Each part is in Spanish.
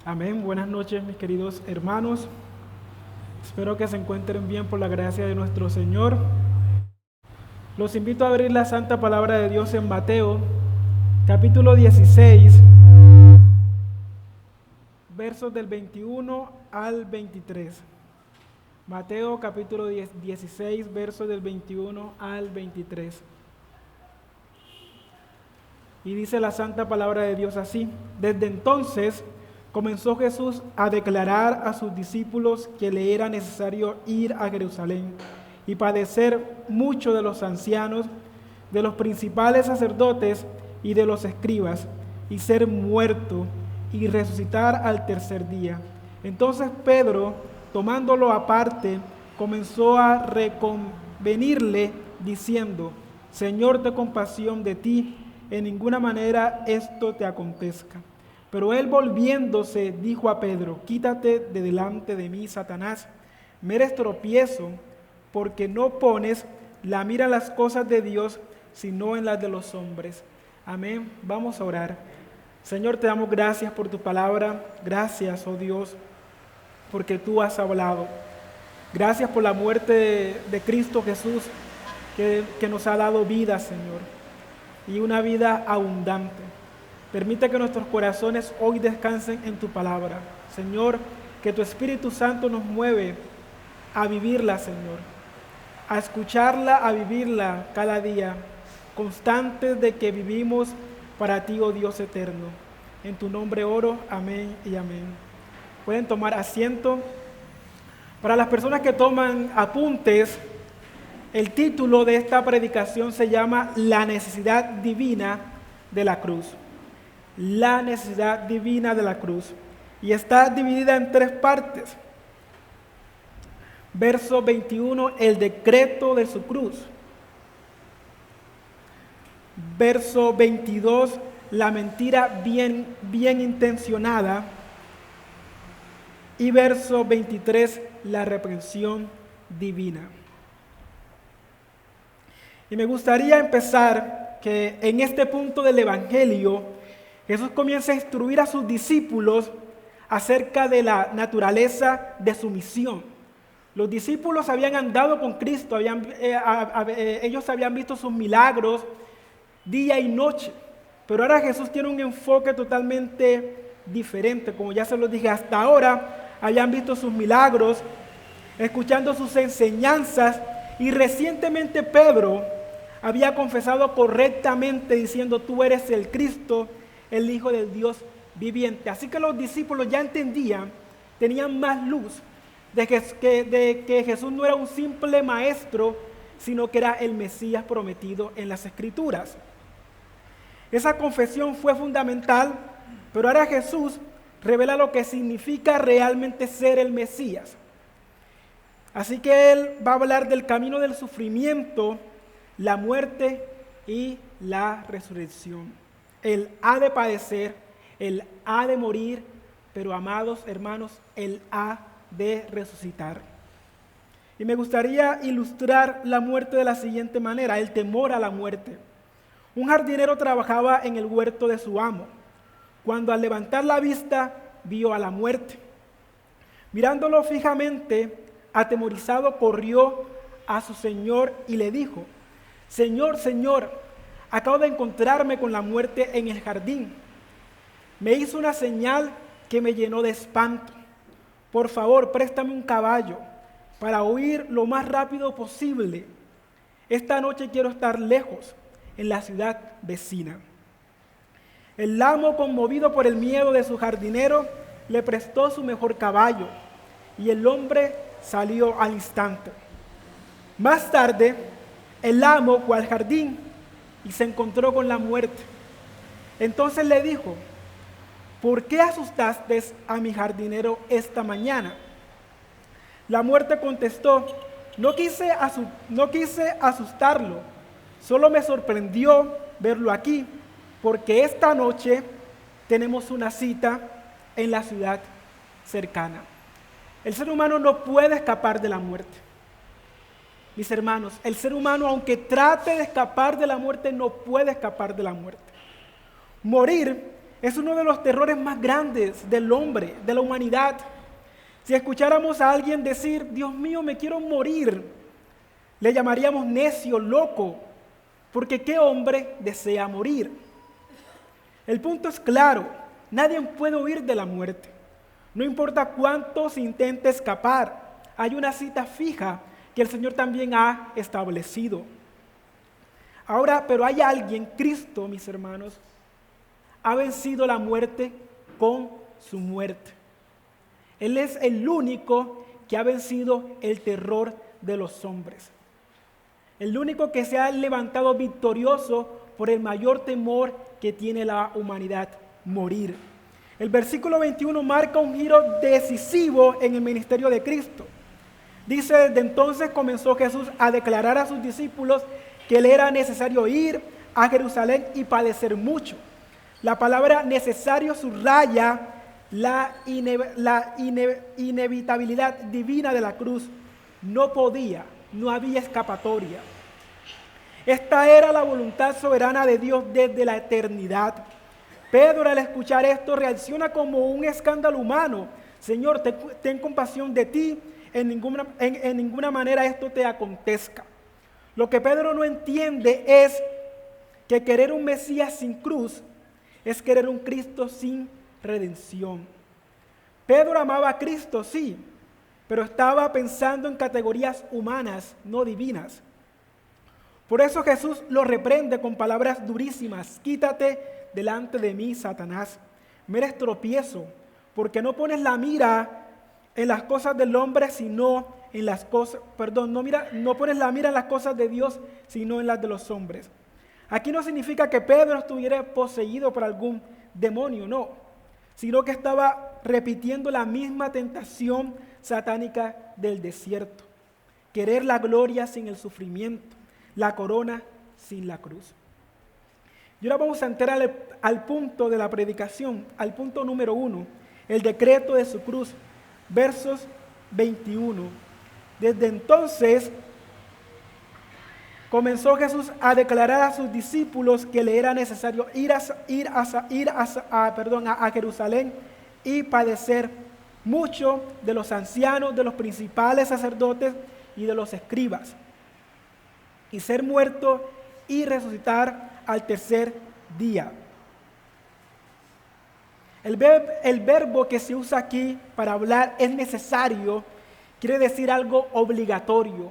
Amén. Buenas noches, mis queridos hermanos. Espero que se encuentren bien por la gracia de nuestro Señor. Los invito a abrir la santa palabra de Dios en Mateo, capítulo 16, versos del 21 al 23. Mateo, capítulo 16, versos del 21 al 23. Y dice la santa palabra de Dios así: Desde entonces comenzó Jesús a declarar a sus discípulos que le era necesario ir a Jerusalén y padecer mucho de los ancianos, de los principales sacerdotes y de los escribas, y ser muerto y resucitar al tercer día. Entonces Pedro, tomándolo aparte, comenzó a reconvenirle, diciendo: Señor, ten compasión de ti, en ninguna manera esto te acontezca. Pero él, volviéndose, dijo a Pedro: Quítate de delante de mí, Satanás, me eres tropiezo, porque no pones la mira en las cosas de Dios, sino en las de los hombres. Amén. Vamos a orar. Señor, te damos gracias por tu palabra. Gracias, oh Dios, porque tú has hablado. Gracias por la muerte de Cristo Jesús, que nos ha dado vida, Señor, y una vida abundante. Permite que nuestros corazones hoy descansen en tu palabra. Señor, que tu Espíritu Santo nos mueve a vivirla, Señor, a escucharla, a vivirla cada día, constantes de que vivimos para ti, oh Dios eterno. En tu nombre oro, amén y amén. Pueden tomar asiento. Para las personas que toman apuntes, el título de esta predicación se llama La necesidad divina de la cruz. La necesidad divina de la cruz. Y está dividida en tres partes. Verso 21, el decreto de su cruz. Verso 22, la mentira bien intencionada. Y verso 23, la reprensión divina. Y me gustaría empezar que en este punto del Evangelio Jesús comienza a instruir a sus discípulos acerca de la naturaleza de su misión. Los discípulos habían andado con Cristo, ellos habían visto sus milagros día y noche, pero ahora Jesús tiene un enfoque totalmente diferente. Como ya se los dije, hasta ahora habían visto sus milagros, escuchando sus enseñanzas, y recientemente Pedro había confesado correctamente diciendo: tú eres el Cristo, el Hijo del Dios viviente. Así que los discípulos ya entendían, tenían más luz de que Jesús no era un simple maestro, sino que era el Mesías prometido en las Escrituras. Esa confesión fue fundamental, pero ahora Jesús revela lo que significa realmente ser el Mesías. Así que Él va a hablar del camino del sufrimiento, la muerte y la resurrección. Él ha de padecer, Él ha de morir, pero amados hermanos, Él ha de resucitar. Y me gustaría ilustrar la muerte de la siguiente manera: el temor a la muerte. Un jardinero trabajaba en el huerto de su amo, cuando al levantar la vista vio a la muerte. Mirándolo fijamente, atemorizado, corrió a su señor y le dijo: Señor, Señor, acabo de encontrarme con la muerte en el jardín. Me hizo una señal que me llenó de espanto. Por favor, préstame un caballo para huir lo más rápido posible. Esta noche quiero estar lejos, en la ciudad vecina. El amo, conmovido por el miedo de su jardinero, le prestó su mejor caballo y el hombre salió al instante. Más tarde, el amo fue al jardín y se encontró con la muerte. Entonces le dijo: ¿por qué asustaste a mi jardinero esta mañana? La muerte contestó: no quise asustarlo, solo me sorprendió verlo aquí, porque esta noche tenemos una cita en la ciudad cercana. El ser humano no puede escapar de la muerte. Mis hermanos, el ser humano, aunque trate de escapar de la muerte, no puede escapar de la muerte. Morir es uno de los terrores más grandes del hombre, de la humanidad. Si escucháramos a alguien decir, Dios mío, me quiero morir, le llamaríamos necio, loco, porque ¿qué hombre desea morir? El punto es claro, nadie puede huir de la muerte. No importa cuántos intente escapar, hay una cita fija que el Señor también ha establecido. Ahora, pero hay alguien, Cristo, mis hermanos, ha vencido la muerte con su muerte. Él es el único que ha vencido el terror de los hombres. El único que se ha levantado victorioso por el mayor temor que tiene la humanidad, morir. El versículo 21 marca un giro decisivo en el ministerio de Cristo. Dice, desde entonces comenzó Jesús a declarar a sus discípulos que le era necesario ir a Jerusalén y padecer mucho. La palabra necesario subraya la inevitabilidad divina de la cruz. No había escapatoria. Esta era la voluntad soberana de Dios desde la eternidad. Pedro, al escuchar esto, reacciona como un escándalo humano. Señor, ten compasión de ti, en ninguna manera esto te acontezca. Lo que Pedro no entiende es que querer un Mesías sin cruz es querer un Cristo sin redención. Pedro amaba a Cristo, sí, pero estaba pensando en categorías humanas, no divinas. Por eso Jesús lo reprende con palabras durísimas. Quítate delante de mí, Satanás. Me eres tropiezo, porque no pones la mira en las cosas del hombre, sino en las cosas, no pones la mira en las cosas de Dios, sino en las de los hombres. Aquí no significa que Pedro estuviera poseído por algún demonio, no, sino que estaba repitiendo la misma tentación satánica del desierto. Querer la gloria sin el sufrimiento, la corona sin la cruz. Y ahora vamos a entrar al punto de la predicación, al punto número 1, el decreto de su cruz, versos 21. Desde entonces comenzó Jesús a declarar a sus discípulos que le era necesario ir a Jerusalén y padecer mucho de los ancianos, de los principales sacerdotes y de los escribas, y ser muerto y resucitar al tercer día. El verbo que se usa aquí para hablar es necesario, quiere decir algo obligatorio,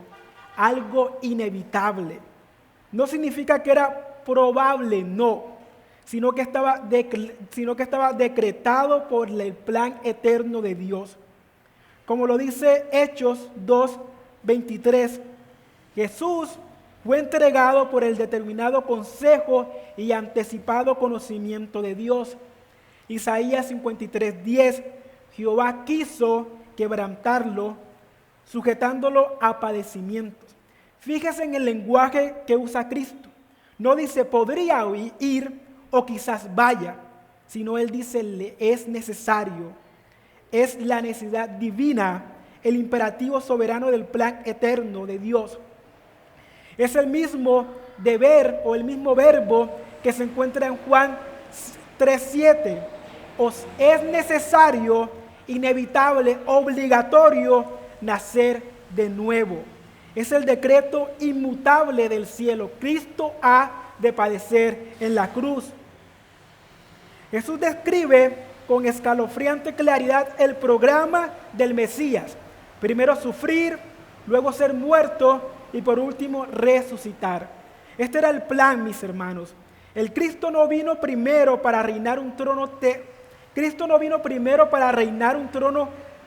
algo inevitable. No significa que era probable, no, sino que estaba decretado por el plan eterno de Dios. Como lo dice Hechos 2:23, Jesús fue entregado por el determinado consejo y anticipado conocimiento de Dios. Isaías 53:10, Jehová quiso quebrantarlo, sujetándolo a padecimientos. Fíjese en el lenguaje que usa Cristo. No dice podría ir o quizás vaya, sino Él dice le es necesario. Es la necesidad divina, el imperativo soberano del plan eterno de Dios. Es el mismo deber o el mismo verbo que se encuentra en Juan 3:7. Os es necesario, inevitable, obligatorio nacer de nuevo. Es el decreto inmutable del cielo. Cristo ha de padecer en la cruz. Jesús describe con escalofriante claridad el programa del Mesías. Primero sufrir, luego ser muerto y por último resucitar. Este era el plan, mis hermanos. El Cristo no vino primero para reinar un trono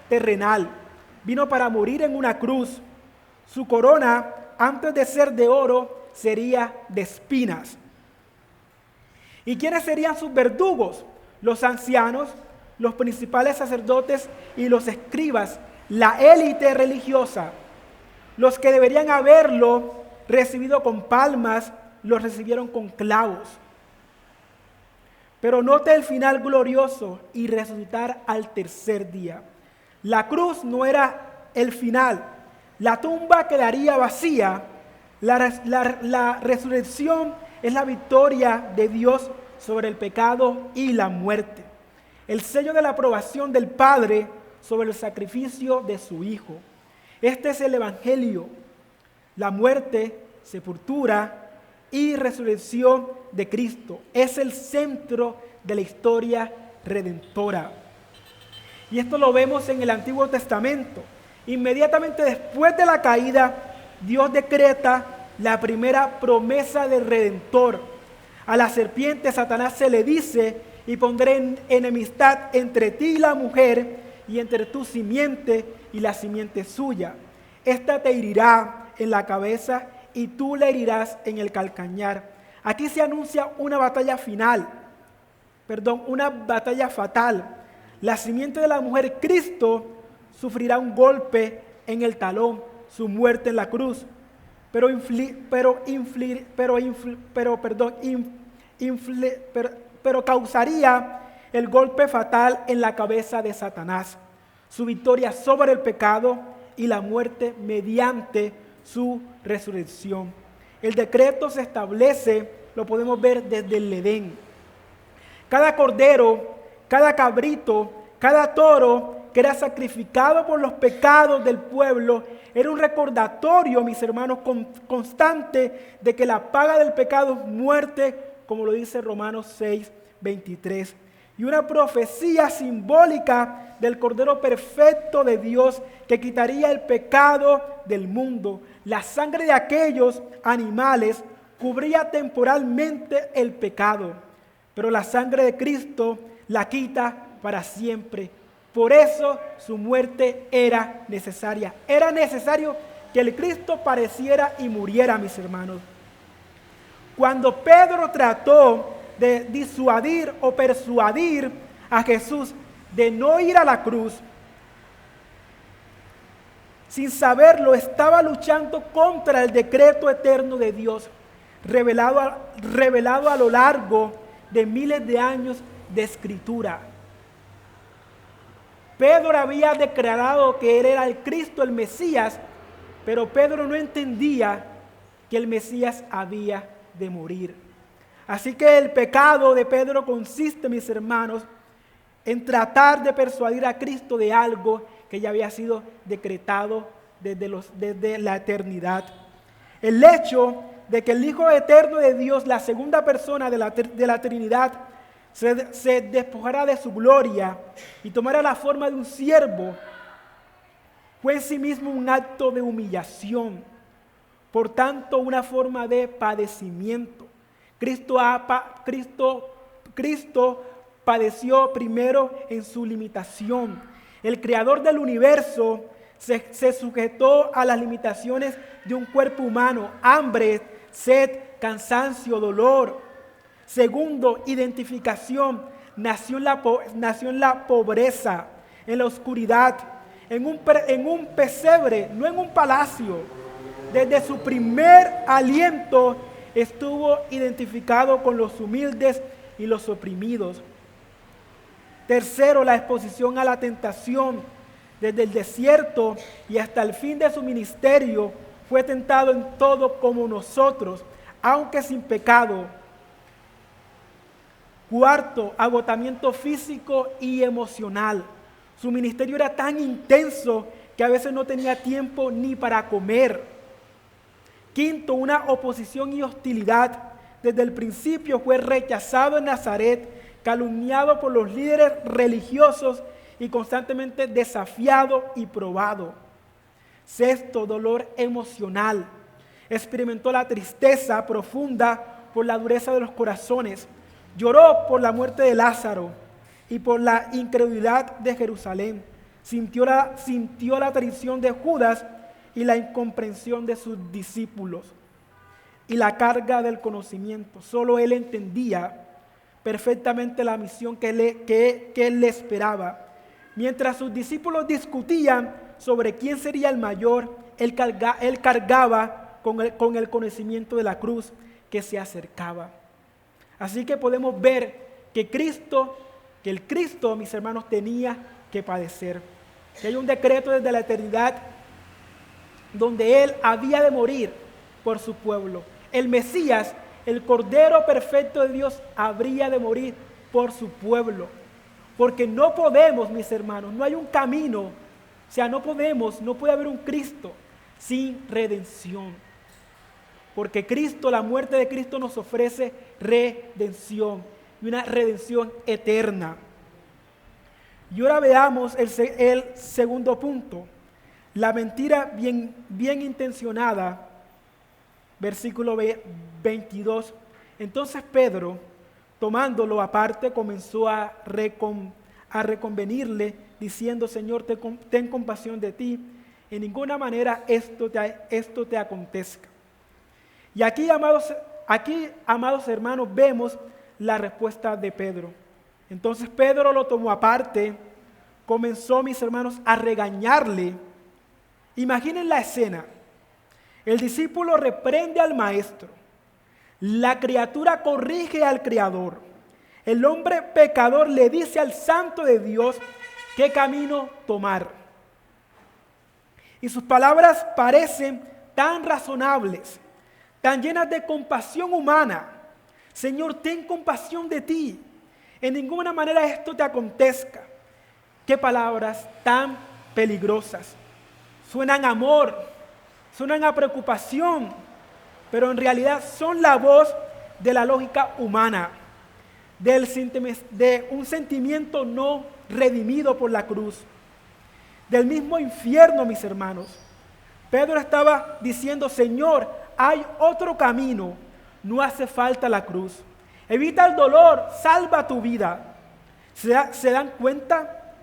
terrenal. Vino para morir en una cruz. Su corona, antes de ser de oro, sería de espinas. ¿Y quiénes serían sus verdugos? Los ancianos, los principales sacerdotes y los escribas, la élite religiosa. Los que deberían haberlo recibido con palmas, los recibieron con clavos. Pero note el final glorioso y resucitar al tercer día. La cruz no era el final. La tumba quedaría vacía. La resurrección es la victoria de Dios sobre el pecado y la muerte. El sello de la aprobación del Padre sobre el sacrificio de su Hijo. Este es el Evangelio, la muerte, sepultura y resurrección de Cristo. Es el centro de la historia redentora. Y esto lo vemos en el Antiguo Testamento. Inmediatamente después de la caída, Dios decreta la primera promesa del Redentor. A la serpiente Satanás se le dice: y pondré enemistad entre ti y la mujer, y entre tu simiente y la simiente suya. Esta te herirá en la cabeza y tú le herirás en el calcañar. Aquí se anuncia una batalla fatal. La simiente de la mujer, Cristo, sufrirá un golpe en el talón, su muerte en la cruz, pero causaría el golpe fatal en la cabeza de Satanás, su victoria sobre el pecado y la muerte mediante su resurrección. El decreto se establece, lo podemos ver desde el Edén. Cada cordero, cada cabrito, cada toro que era sacrificado por los pecados del pueblo era un recordatorio, mis hermanos, constante de que la paga del pecado es muerte, como lo dice Romanos 6:23. Y una profecía simbólica del Cordero perfecto de Dios que quitaría el pecado del mundo. La sangre de aquellos animales cubría temporalmente el pecado, pero la sangre de Cristo la quita para siempre. Por eso su muerte era necesaria. Era necesario que el Cristo padeciera y muriera, mis hermanos. Cuando Pedro trató de disuadir o persuadir a Jesús de no ir a la cruz, sin saberlo, estaba luchando contra el decreto eterno de Dios, revelado a lo largo de miles de años de escritura. Pedro había declarado que él era el Cristo, el Mesías, pero Pedro no entendía que el Mesías había de morir. Así que el pecado de Pedro consiste, mis hermanos, en tratar de persuadir a Cristo de algo que ya había sido decretado desde la eternidad. El hecho de que el Hijo eterno de Dios, la segunda persona de la Trinidad, se despojara de su gloria y tomara la forma de un siervo, fue en sí mismo un acto de humillación, por tanto una forma de padecimiento. Cristo padeció primero en su limitación. El creador del universo se sujetó a las limitaciones de un cuerpo humano: hambre, sed, cansancio, dolor. Segundo, identificación. Nació en la pobreza, en la oscuridad, en un pesebre, no en un palacio. Desde su primer aliento estuvo identificado con los humildes y los oprimidos. Tercero, la exposición a la tentación. Desde el desierto y hasta el fin de su ministerio fue tentado en todo como nosotros, aunque sin pecado. Cuarto, agotamiento físico y emocional. Su ministerio era tan intenso que a veces no tenía tiempo ni para comer. Quinto, una oposición y hostilidad. Desde el principio fue rechazado en Nazaret, calumniado por los líderes religiosos y constantemente desafiado y probado. Sexto, dolor emocional. Experimentó la tristeza profunda por la dureza de los corazones. Lloró por la muerte de Lázaro y por la incredulidad de Jerusalén. Sintió la traición de Judas y la incomprensión de sus discípulos y la carga del conocimiento. Solo él entendía perfectamente la misión que él le esperaba. Mientras sus discípulos discutían sobre quién sería el mayor, él cargaba con el conocimiento de la cruz que se acercaba. Así que podemos ver que el Cristo, mis hermanos, tenía que padecer. Que hay un decreto desde la eternidad donde Él había de morir por su pueblo. El Mesías el Cordero perfecto de Dios habría de morir por su pueblo. Porque no podemos, mis hermanos, no hay un camino, o sea, no puede haber un Cristo sin redención. Porque Cristo, la muerte de Cristo nos ofrece redención, y una redención eterna. Y ahora veamos el segundo punto, la mentira bien intencionada, versículo 22. Entonces Pedro, tomándolo aparte, comenzó a reconvenirle, diciendo: Señor, ten compasión de ti, en ninguna manera esto te acontezca. Y aquí, amados hermanos, vemos la respuesta de Pedro. Entonces Pedro lo tomó aparte, comenzó, mis hermanos, a regañarle. Imaginen la escena. El discípulo reprende al maestro. La criatura corrige al Creador. El hombre pecador le dice al Santo de Dios qué camino tomar. Y sus palabras parecen tan razonables, tan llenas de compasión humana. Señor, ten compasión de ti. En ninguna manera esto te acontezca. Qué palabras tan peligrosas. Suenan a amor, suenan a preocupación, pero en realidad son la voz de la lógica humana, de un sentimiento no redimido por la cruz, del mismo infierno, mis hermanos. Pedro estaba diciendo: Señor, hay otro camino, no hace falta la cruz. Evita el dolor, salva tu vida. ¿Se dan cuenta?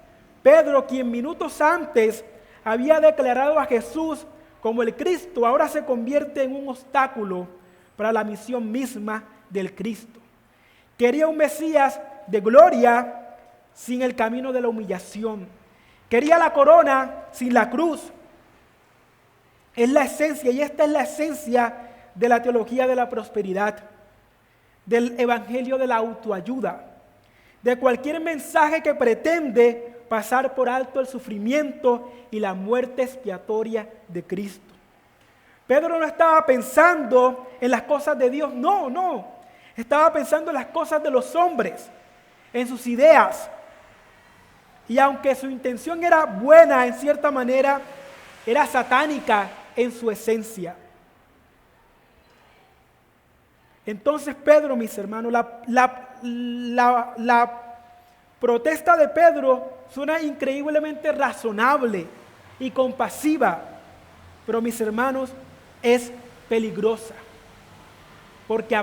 Pedro, quien minutos antes había declarado a Jesús como el Cristo, ahora se convierte en un obstáculo para la misión misma del Cristo. Quería un Mesías de gloria sin el camino de la humillación. Quería la corona sin la cruz. Es la esencia, y esta es la esencia de la teología de la prosperidad, del evangelio de la autoayuda, de cualquier mensaje que pretende pasar por alto el sufrimiento y la muerte expiatoria de Cristo. Pedro no estaba pensando en las cosas de Dios, no. Estaba pensando en las cosas de los hombres, en sus ideas. Y aunque su intención era buena en cierta manera, era satánica en su esencia. Entonces Pedro, mis hermanos, la protesta de Pedro suena increíblemente razonable y compasiva, pero, mis hermanos, es peligrosa, porque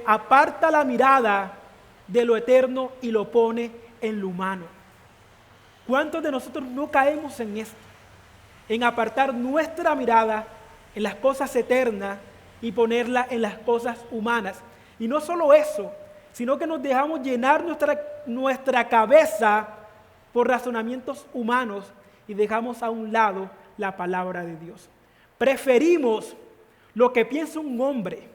aparta la mirada de lo eterno y lo pone en lo humano. ¿Cuántos de nosotros no caemos en esto? En apartar nuestra mirada en las cosas eternas y ponerla en las cosas humanas. Y no solo eso, sino que nos dejamos llenar nuestra cabeza por razonamientos humanos y dejamos a un lado la palabra de Dios. Preferimos lo que piensa un hombre,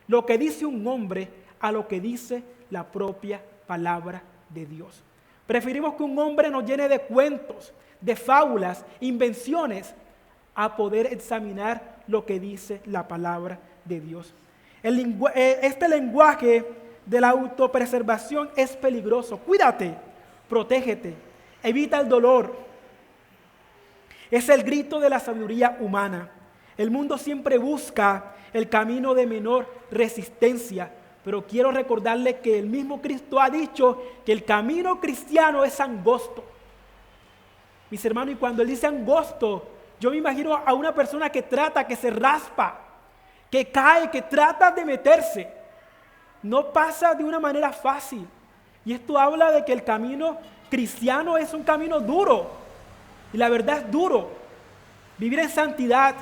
lo que dice un hombre, a lo que dice la propia palabra de Dios. Preferimos que un hombre nos llene de cuentos, de fábulas, invenciones, a poder examinar lo que dice la palabra de Dios. Este lenguaje de la autopreservación es peligroso. Cuídate, protégete, evita el dolor. Es el grito de la sabiduría humana. El mundo siempre busca el camino de menor resistencia, pero quiero recordarle que el mismo Cristo ha dicho que el camino cristiano es angosto. Mis hermanos, y cuando él dice angosto, yo me imagino a una persona que se raspa, que cae, que trata de meterse. No pasa de una manera fácil. Y esto habla de que el camino cristiano es un camino duro. Y la verdad es duro. Vivir en santidad,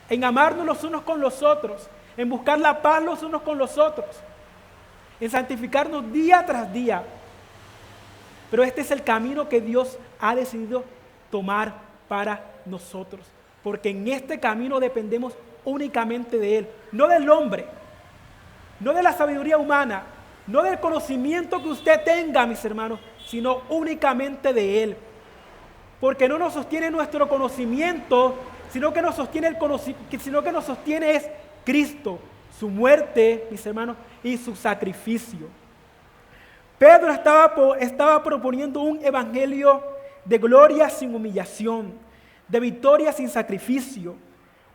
en amarnos los unos con los otros, en buscar la paz los unos con los otros, en santificarnos día tras día. Pero este es el camino que Dios ha decidido tomar para nosotros, porque en este camino dependemos únicamente de Él, no del hombre, no de la sabiduría humana, no del conocimiento que usted tenga, mis hermanos, sino únicamente de Él. Porque no nos sostiene nuestro conocimiento, sino que nos sostiene es Cristo, su muerte, mis hermanos, y su sacrificio. Pedro estaba proponiendo un evangelio de gloria sin humillación, de victoria sin sacrificio,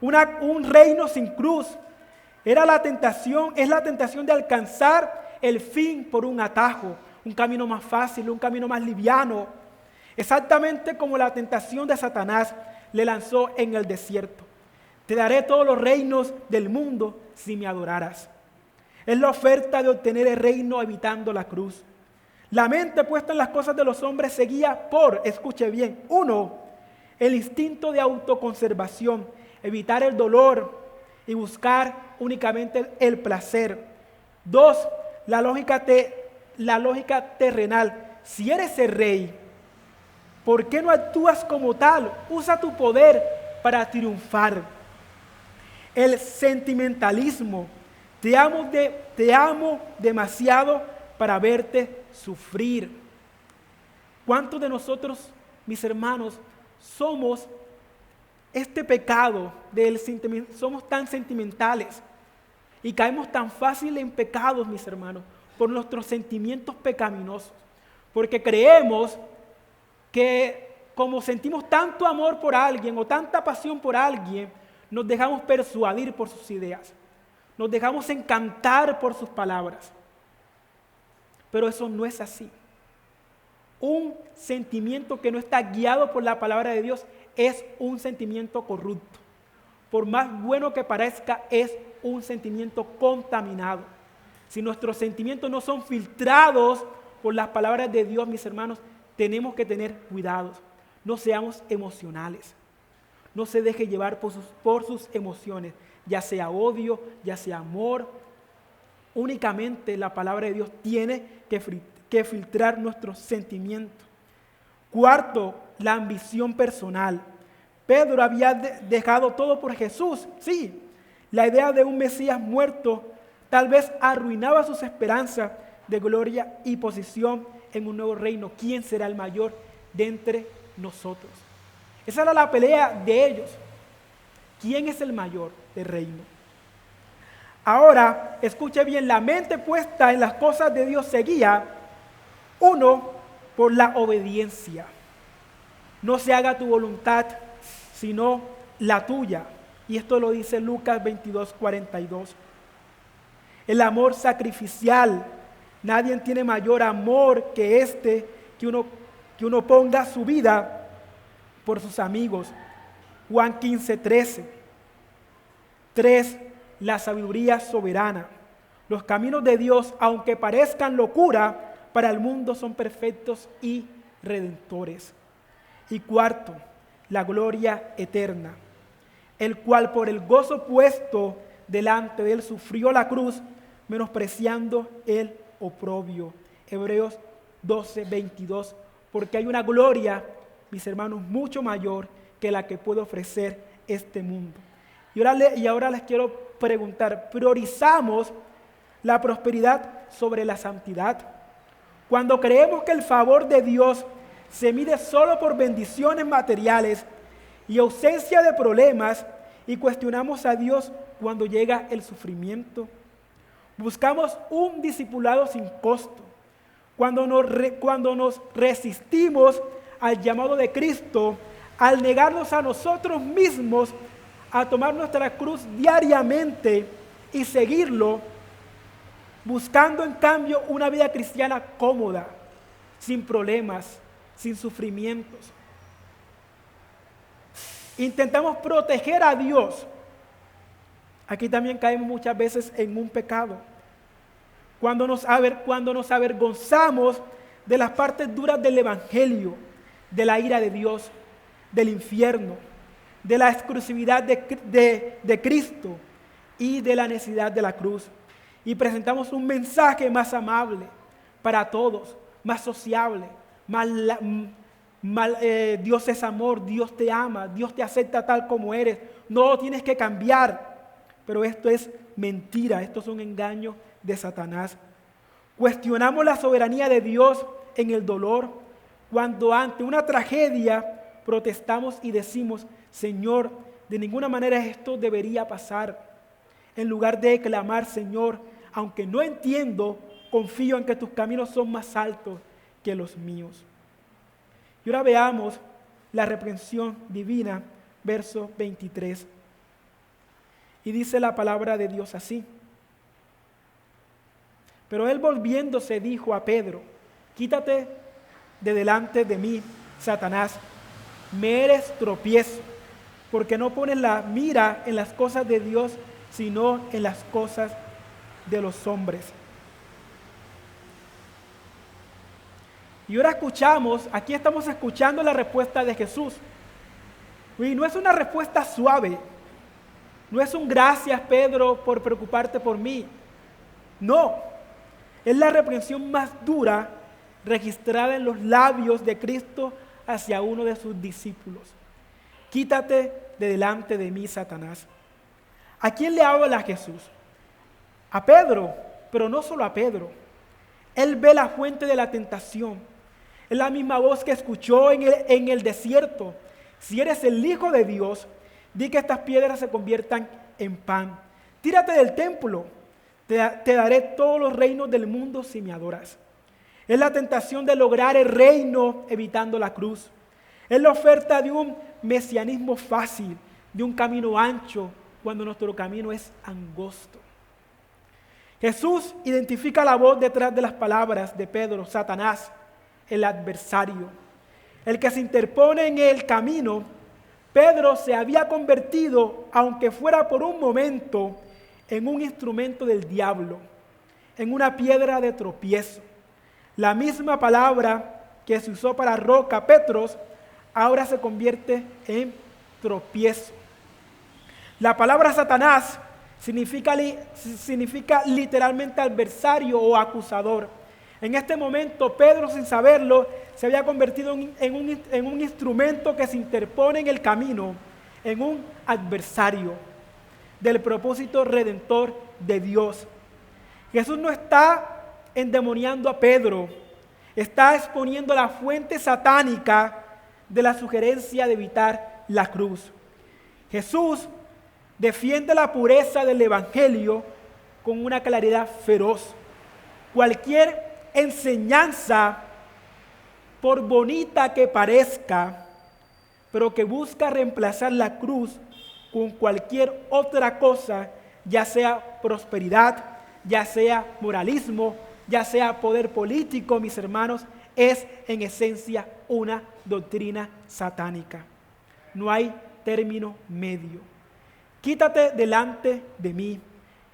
un reino sin cruz. Es la tentación de alcanzar el fin por un atajo, un camino más fácil, un camino más liviano, exactamente como la tentación de Satanás le lanzó en el desierto. Te daré todos los reinos del mundo si me adoraras. Es la oferta de obtener el reino evitando la cruz. La mente puesta en las cosas de los hombres se guía por, escuche bien, 1, el instinto de autoconservación, evitar el dolor y buscar únicamente el placer. 2, la lógica terrenal. Si eres el rey, ¿por qué no actúas como tal? Usa tu poder para triunfar. El sentimentalismo. Te amo demasiado para verte sufrir. ¿Cuántos de nosotros, mis hermanos, somos este pecado del sentimiento? Somos tan sentimentales y caemos tan fácil en pecados, mis hermanos, por nuestros sentimientos pecaminosos, porque creemos que como sentimos tanto amor por alguien o tanta pasión por alguien, nos dejamos persuadir por sus ideas, nos dejamos encantar por sus palabras. Pero eso no es así. Un sentimiento que no está guiado por la palabra de Dios es un sentimiento corrupto. Por más bueno que parezca, es un sentimiento contaminado. Si nuestros sentimientos no son filtrados por las palabras de Dios, mis hermanos, tenemos que tener cuidado. No seamos emocionales. No se deje llevar por sus emociones, ya sea odio, ya sea amor. Únicamente la palabra de Dios tiene que filtrar nuestros sentimientos. 4, la ambición personal. Pedro había dejado todo por Jesús. Sí, la idea de un Mesías muerto tal vez arruinaba sus esperanzas de gloria y posición en un nuevo reino. ¿Quién será el mayor de entre nosotros? Esa era la pelea de ellos. ¿Quién es el mayor del reino? Ahora, escuche bien, la mente puesta en las cosas de Dios se guía, 1, por la obediencia. No se haga tu voluntad, sino la tuya. Y esto lo dice Lucas 22:42. El amor sacrificial. Nadie tiene mayor amor que este, que uno ponga su vida por sus amigos. Juan 15:13. 3, la sabiduría soberana. Los caminos de Dios, aunque parezcan locura, para el mundo son perfectos y redentores. Y 4, la gloria eterna, el cual por el gozo puesto delante de él sufrió la cruz, menospreciando el oprobio. Hebreos 12:22, porque hay una gloria, mis hermanos, mucho mayor que la que puede ofrecer este mundo. Y ahora les quiero preguntar, ¿priorizamos la prosperidad sobre la santidad? Cuando creemos que el favor de Dios se mide solo por bendiciones materiales y ausencia de problemas, y cuestionamos a Dios cuando llega el sufrimiento. Buscamos un discipulado sin costo. Cuando nos resistimos al llamado de Cristo, al negarnos a nosotros mismos, a tomar nuestra cruz diariamente y seguirlo, buscando en cambio una vida cristiana cómoda, sin problemas, sin sufrimientos. Intentamos proteger a Dios. Aquí también caemos muchas veces en un pecado. Cuando nos avergonzamos de las partes duras del Evangelio, de la ira de Dios, del infierno, de la exclusividad de Cristo y de la necesidad de la cruz. Y presentamos un mensaje más amable para todos, más sociable, Dios es amor, Dios te ama, Dios te acepta tal como eres, no tienes que cambiar. Pero esto es mentira, esto es un engaño de Satanás. Cuestionamos la soberanía de Dios en el dolor, cuando ante una tragedia protestamos y decimos: Señor, de ninguna manera esto debería pasar. en lugar de clamar, Señor, aunque no entiendo, confío en que tus caminos son más altos que los míos. Y ahora veamos la reprensión divina, verso 23. Y dice la palabra de Dios así: pero él volviéndose dijo a Pedro: quítate de delante de mí, Satanás, me eres tropiezo, porque no pones la mira en las cosas de Dios, sino en las cosas de los hombres. Y ahora aquí estamos escuchando la respuesta de Jesús. Y no es una respuesta suave, no es un gracias, Pedro, por preocuparte por mí. No, es la reprensión más dura registrada en los labios de Cristo hacia uno de sus discípulos. Quítate de delante de mí, Satanás. ¿A quién le habla Jesús? A Pedro, pero no solo a Pedro. Él ve la fuente de la tentación. Es la misma voz que escuchó en el desierto: si eres el Hijo de Dios, di que estas piedras se conviertan en pan. Tírate del templo, te daré todos los reinos del mundo si me adoras. Es la tentación de lograr el reino evitando la cruz. Es la oferta de un mesianismo fácil, de un camino ancho, cuando nuestro camino es angosto. Jesús identifica la voz detrás de las palabras de Pedro: Satanás, el adversario, el que se interpone en el camino. Pedro se había convertido, aunque fuera por un momento, en un instrumento del diablo, en una piedra de tropiezo. La misma palabra que se usó para roca, Petros, ahora se convierte en tropiezo. La palabra Satanás significa literalmente adversario o acusador. En este momento, Pedro, sin saberlo, se había convertido en un instrumento que se interpone en el camino, en un adversario del propósito redentor de Dios. Jesús no está endemoniando a Pedro, está exponiendo la fuente satánica de la sugerencia de evitar la cruz. Jesús defiende la pureza del Evangelio con una claridad feroz. Cualquier enseñanza, por bonita que parezca, pero que busca reemplazar la cruz con cualquier otra cosa, ya sea prosperidad, ya sea moralismo, ya sea poder político, mis hermanos, es en esencia una doctrina satánica. No hay término medio. Quítate delante de mí.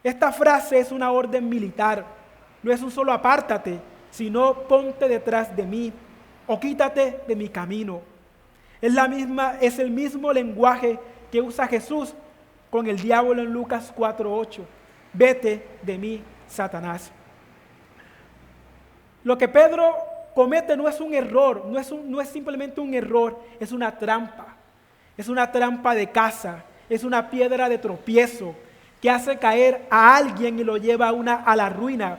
Esta frase es una orden militar. No es un solo apártate, sino ponte detrás de mí o quítate de mi camino. Es el mismo lenguaje que usa Jesús con el diablo en Lucas 4:8. Vete de mí, Satanás. Lo que Pedro comete no es un error, no es simplemente un error, es una trampa. Es una trampa de caza, es una piedra de tropiezo que hace caer a alguien y lo lleva a la ruina.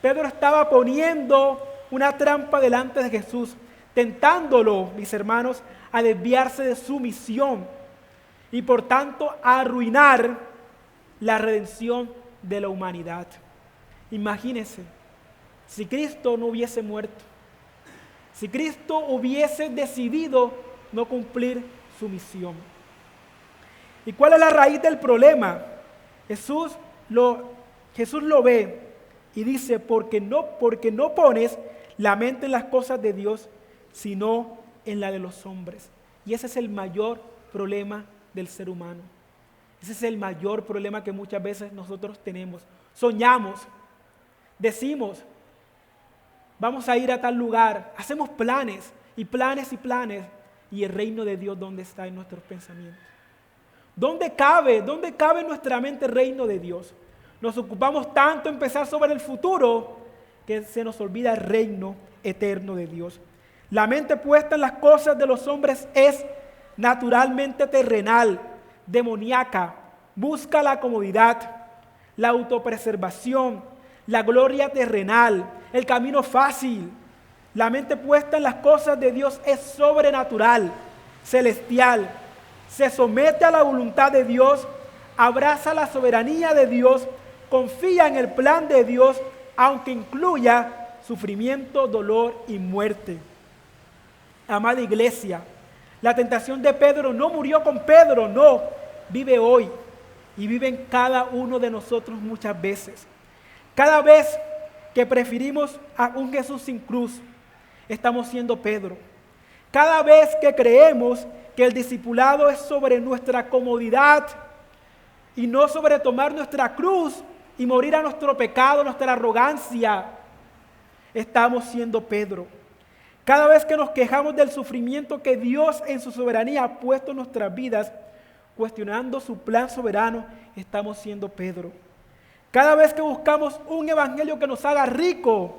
Pedro estaba poniendo una trampa delante de Jesús, tentándolo, mis hermanos, a desviarse de su misión y por tanto a arruinar la redención de la humanidad. Imagínense, si Cristo no hubiese muerto, si Cristo hubiese decidido no cumplir su misión. ¿Y cuál es la raíz del problema? Jesús lo ve y dice: porque no pones la mente en las cosas de Dios, sino en la de los hombres. Y ese es el mayor problema del ser humano. Ese es el mayor problema que muchas veces nosotros tenemos. Soñamos, decimos, vamos a ir a tal lugar, hacemos planes y planes y planes, y el reino de Dios, ¿dónde está en nuestros pensamientos? ¿Dónde cabe en nuestra mente el reino de Dios? Nos ocupamos tanto en pensar sobre el futuro que se nos olvida el reino eterno de Dios. La mente puesta en las cosas de los hombres es naturalmente terrenal, demoníaca, busca la comodidad, la autopreservación, la gloria terrenal, el camino fácil. La mente puesta en las cosas de Dios es sobrenatural, celestial, se somete a la voluntad de Dios, abraza la soberanía de Dios, confía en el plan de Dios, aunque incluya sufrimiento, dolor y muerte. Amada iglesia, la tentación de Pedro no murió con Pedro, no, vive hoy y vive en cada uno de nosotros muchas veces. Cada vez que preferimos a un Jesús sin cruz, estamos siendo Pedro. Cada vez que creemos que el discipulado es sobre nuestra comodidad y no sobre tomar nuestra cruz y morir a nuestro pecado, nuestra arrogancia, estamos siendo Pedro. Cada vez que nos quejamos del sufrimiento que Dios en su soberanía ha puesto en nuestras vidas, cuestionando su plan soberano, estamos siendo Pedro. Cada vez que buscamos un evangelio que nos haga ricos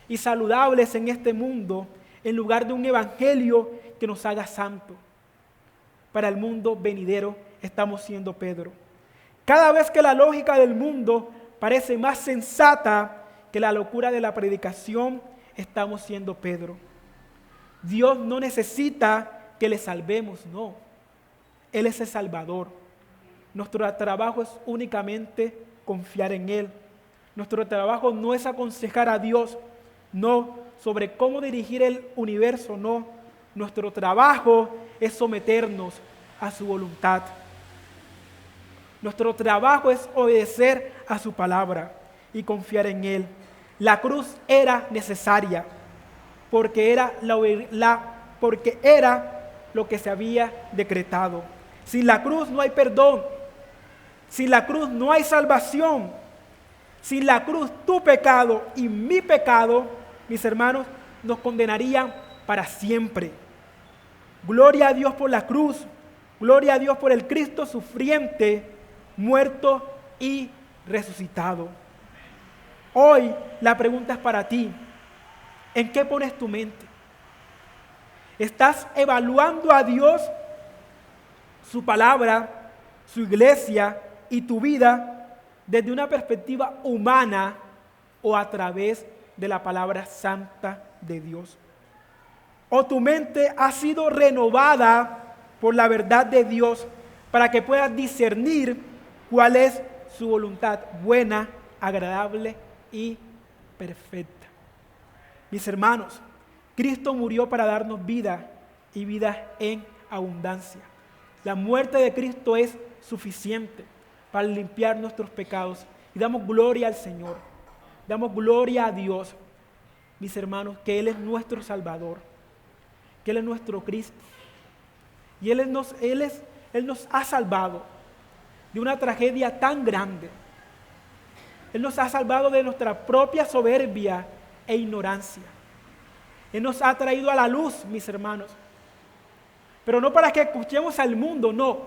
y saludables en este mundo, en lugar de un evangelio que nos haga santos para el mundo venidero, estamos siendo Pedro. Cada vez que la lógica del mundo parece más sensata que la locura de la predicación, estamos siendo Pedro. Dios no necesita que le salvemos, no. Él es el Salvador. Nuestro trabajo es únicamente confiar en Él. Nuestro trabajo no es aconsejar a Dios, no, sobre cómo dirigir el universo, no. Nuestro trabajo es someternos a su voluntad. Nuestro trabajo es obedecer a su palabra y confiar en Él. La cruz era necesaria porque era lo que se había decretado. Sin la cruz no hay perdón. Sin la cruz no hay salvación. Sin la cruz tu pecado y mi pecado, mis hermanos, nos condenarían para siempre. Gloria a Dios por la cruz. Gloria a Dios por el Cristo sufriente, muerto y resucitado. Hoy la pregunta es para ti. ¿En qué pones tu mente? ¿Estás evaluando a Dios, su palabra, su iglesia y tu vida desde una perspectiva humana o a través de la palabra santa de Dios? ¿O tu mente ha sido renovada por la verdad de Dios para que puedas discernir cuál es su voluntad buena, agradable y perfecta? Mis hermanos, Cristo murió para darnos vida y vida en abundancia. La muerte de Cristo es suficiente para limpiar nuestros pecados y damos gloria al Señor. Damos gloria a Dios, mis hermanos, que Él es nuestro Salvador, que Él es nuestro Cristo. Y Él nos ha salvado de una tragedia tan grande. Él nos ha salvado de nuestra propia soberbia e ignorancia. Él nos ha traído a la luz, mis hermanos. Pero no para que escuchemos al mundo, no,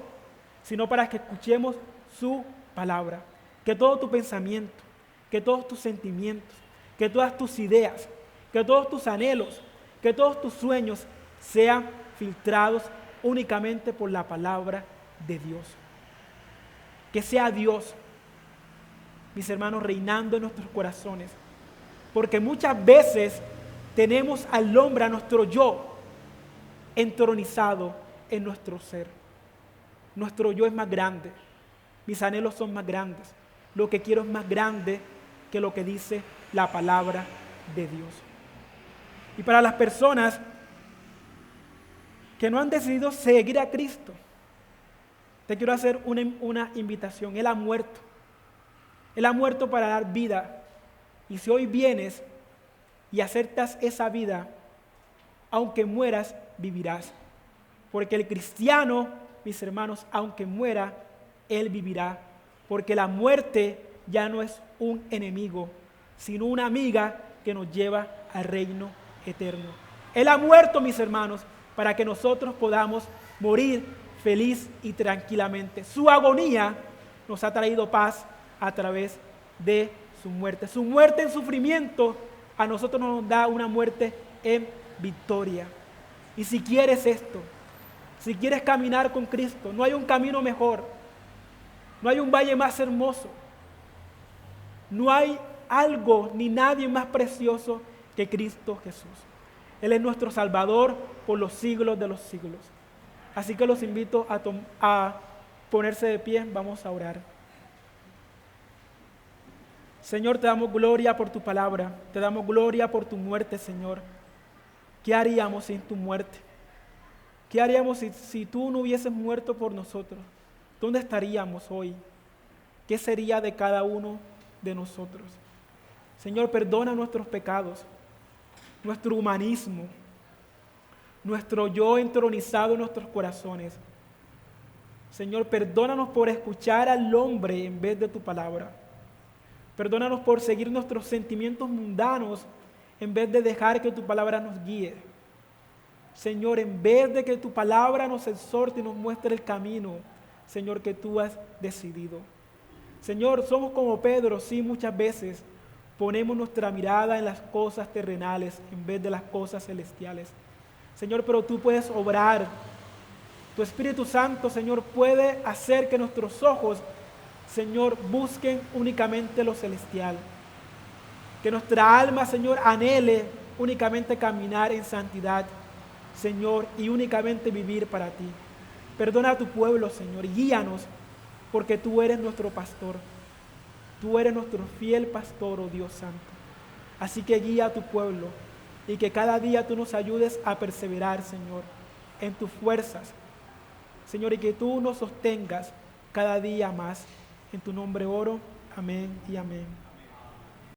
sino para que escuchemos su palabra. Que todo tu pensamiento, que todos tus sentimientos, que todas tus ideas, que todos tus anhelos, que todos tus sueños sean filtrados únicamente por la palabra de Dios. Que sea Dios, mis hermanos, reinando en nuestros corazones. Porque muchas veces tenemos al hombre, a nuestro yo, entronizado en nuestro ser. Nuestro yo es más grande. Mis anhelos son más grandes. Lo que quiero es más grande que lo que dice la palabra de Dios. Y para las personas que no han decidido seguir a Cristo, te quiero hacer una invitación. Él ha muerto. Él ha muerto para dar vida. Y si hoy vienes y aceptas esa vida, aunque mueras, vivirás. Porque el cristiano, mis hermanos, aunque muera, él vivirá. Porque la muerte ya no es un enemigo, sino una amiga que nos lleva al reino eterno. Él ha muerto, mis hermanos, para que nosotros podamos morir feliz y tranquilamente. Su agonía nos ha traído paz a través de su muerte. Su muerte en sufrimiento a nosotros nos da una muerte en victoria. Y si quieres esto, si quieres caminar con Cristo, no hay un camino mejor, no hay un valle más hermoso, no hay algo ni nadie más precioso que Cristo Jesús. Él es nuestro Salvador por los siglos de los siglos. Así que los invito a ponerse de pie, vamos a orar. Señor, te damos gloria por tu palabra, te damos gloria por tu muerte, Señor. ¿Qué haríamos sin tu muerte? ¿Qué haríamos si tú no hubieses muerto por nosotros? ¿Dónde estaríamos hoy? ¿Qué sería de cada uno de nosotros? Señor, perdona nuestros pecados, nuestro humanismo, nuestro yo entronizado en nuestros corazones. Señor, perdónanos por escuchar al hombre en vez de tu palabra. Perdónanos por seguir nuestros sentimientos mundanos en vez de dejar que tu palabra nos guíe. Señor, en vez de que tu palabra nos exhorte y nos muestre el camino, Señor, que tú has decidido. Señor, somos como Pedro, sí, muchas veces ponemos nuestra mirada en las cosas terrenales en vez de las cosas celestiales. Señor, pero tú puedes obrar. Tu Espíritu Santo, Señor, puede hacer que nuestros ojos, Señor, busquen únicamente lo celestial. Que nuestra alma, Señor, anhele únicamente caminar en santidad, Señor, y únicamente vivir para ti. Perdona a tu pueblo, Señor, y guíanos, porque tú eres nuestro pastor. Tú eres nuestro fiel pastor, oh Dios Santo. Así que guía a tu pueblo y que cada día tú nos ayudes a perseverar, Señor, en tus fuerzas. Señor, y que tú nos sostengas cada día más. En tu nombre oro. Amén y amén.